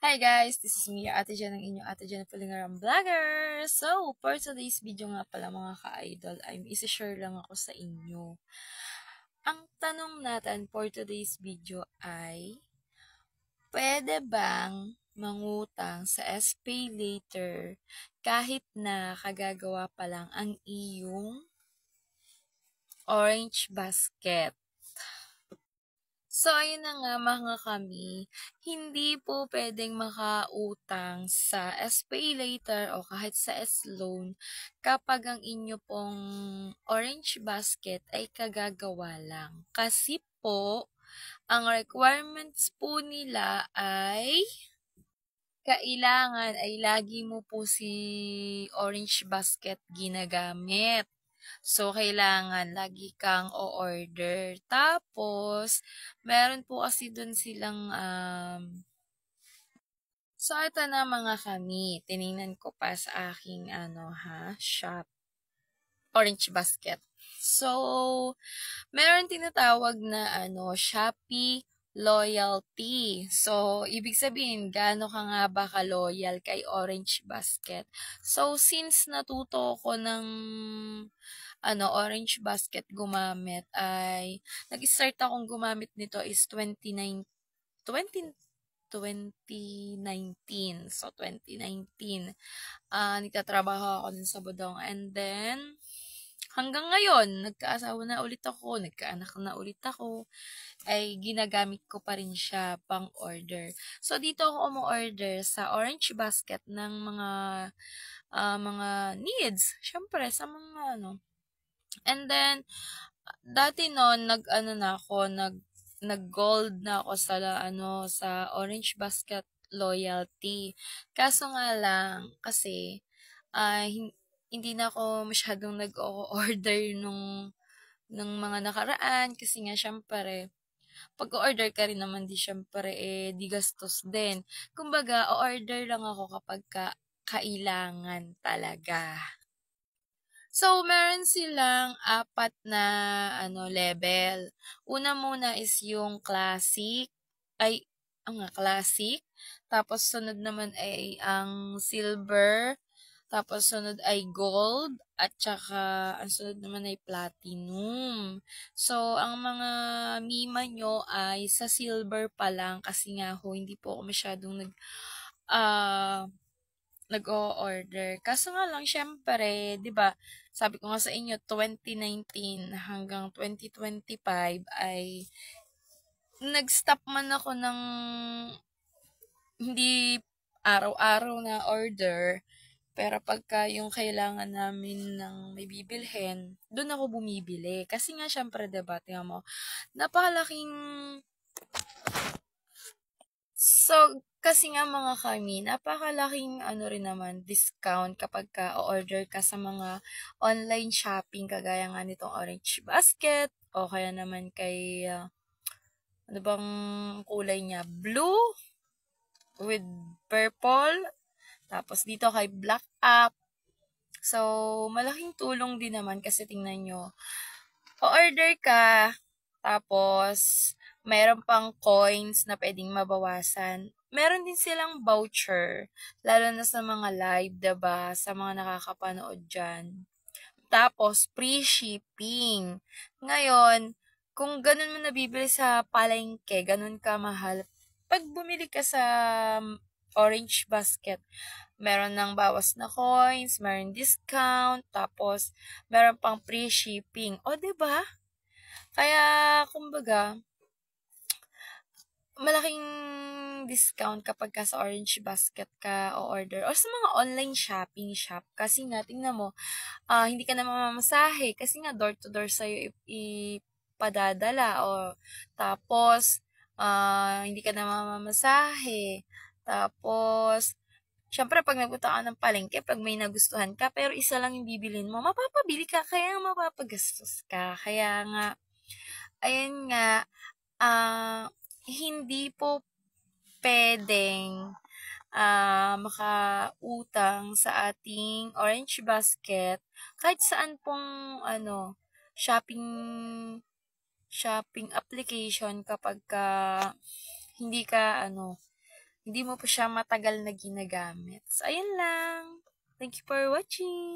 Hi guys, this is me, Ate Jen, ang inyong Ate Jen Pulingaram Vlogger. So, for today's video nga pala mga ka-idol, ay isi-share lang ako sa inyo. Ang tanong natin for today's video ay, pwede bang mangutang sa SPay later kahit na kagagawa pa lang ang iyong orange basket? So, ayun na nga mga kami, hindi po pwedeng makautang sa SPay later o kahit sa S-loan kapag ang inyo pong orange basket ay kagagawa lang. Kasi po, ang requirements po nila ay kailangan ay lagi mo po si orange basket ginagamit. So, kailangan lagi kang o-order. Tapos, meron po kasi dun silang, so, ito na mga kami. Tinignan ko pa sa aking, shop. Orange basket. So, meron tinatawag na, Shopee loyalty. So, ibig sabihin, gaano ka nga ba ka-loyal kay Orange Basket? So, since natuto ko ng Orange Basket gumamit ay nag-start akong gumamit nito is 2019. So, 2019. Nagtatrabaho ako dun sa Budong. And then, hanggang ngayon, nagkaasawa na ulit ako, nagkaanak na ulit ako, ay ginagamit ko pa rin siya pang order. So, dito ako umu-order sa Orange Basket ng mga needs. Syempre, sa mga And then, dati noon, nag-gold na ako sa Orange Basket loyalty. Kaso nga lang, kasi, hindi na ako masyadong nag-order ng mga nakaraan kasi nga syempre pag-order ka rin naman di syempre di gastos din. Kumbaga, o-order lang ako kapag kailangan talaga. So, meron silang apat na level. Una muna is yung classic, ay, classic. Tapos, sunod naman ay ang silver. Tapos, sunod ay gold. At saka, ang sunod naman ay platinum. So, ang mga mima nyo ay sa silver pa lang kasi nga ho, hindi po ako masyadong ah, nag-o-order. Kaso nga lang, syempre, di ba, sabi ko nga sa inyo, 2019 hanggang 2025 ay nag-stop man ako ng hindi araw-araw na order. Pero pagka yung kailangan namin ng may bibilhin, doon ako bumibili. Kasi nga, syempre, diba, tingnan mo, napakalaking So, kasi nga mga kami, napakalaking rin naman, discount kapag order ka sa mga online shopping kagaya nga nitong Orange Basket o kaya naman kay, ano bang kulay niya? Blue with purple. Tapos dito kay Black Up. So, malaking tulong din naman kasi tingnan nyo, o-order ka, tapos, mayroon pang coins na pwedeng mabawasan. Meron din silang voucher, lalo na sa mga live, diba? Sa mga nakakapanood dyan. Tapos, free shipping. Ngayon, kung ganun mo nabibili sa palengke, ganun ka mahal, pag bumili ka sa Orange Basket, meron ng bawas na coins, meron discount, tapos meron pang free shipping. O, 'di ba? Kaya kumbaga, malaking discount kapag ka sa Orange Basket ka o order or sa mga online shopping shop kasi nga tingnan mo, hindi ka na mamamasahe kasi nga door to door sa'yo ipadadala o tapos hindi ka na mamamasahe. Tapos syempre, pag nagpunta ka ng palengke, pag may nagustuhan ka, pero isa lang yung bibilin mo, mapapabili ka, kaya mapapagastos ka. Kaya nga, ayun nga, hindi po pwedeng makautang sa ating Orange Basket kahit saan pong shopping shopping application kapag hindi ka hindi mo pa siya matagal na ginagamit. So, ayun lang. Thank you for watching.